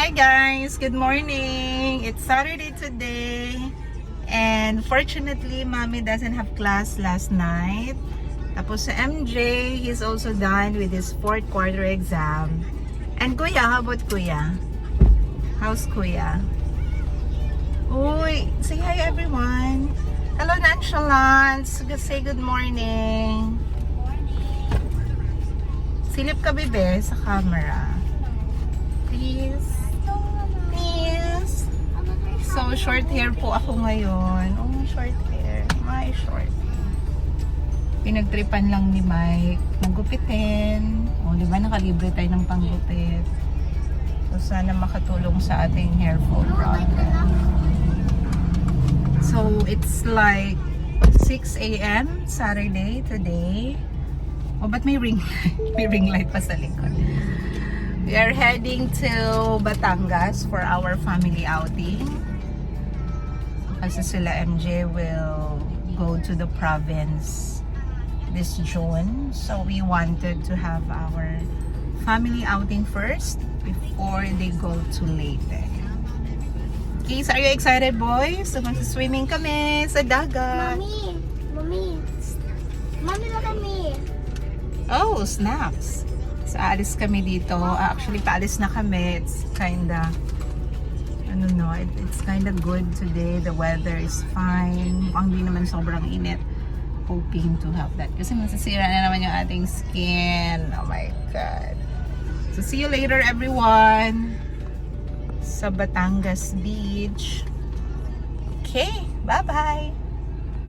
Hi guys, good morning. It's Saturday today and fortunately mommy doesn't have class last night. Tapos sa MJ, he's also done with his fourth quarter exam. And Kuya, how about Kuya? How's Kuya? Uy, say hi everyone. Hello Nonchalance, say good morning. Silip ka bebe sa camera. Please. Please. So, short hair po ako ngayon. Oh, short hair. My short. Pinagtripan lang ni Mike. Maggupitin. O, di ba nakalibre tayo ng panggupit. So, sana makatulong sa ating hair fall problem. So, it's like 6 a.m. Saturday today. Oh, ba't may ring light? May ring light pa sa likod. We are heading to Batangas for our family outing. Kasi sila MJ will go to the province this June. So we wanted to have our family outing first before they go to Leyte. Okay, so are you excited boys? So magsiswimming kami sa dagat. Mommy, look at me. Oh, snaps. So, aalis kami dito. Actually, paalis na kami. It's kinda, it's kinda good today. The weather is fine. Mukhang di naman sobrang init. Hoping to have that. Kasi masasira na naman yung ating skin. Oh my God. So, see you later, everyone. Sa Batangas Beach. Okay, bye-bye.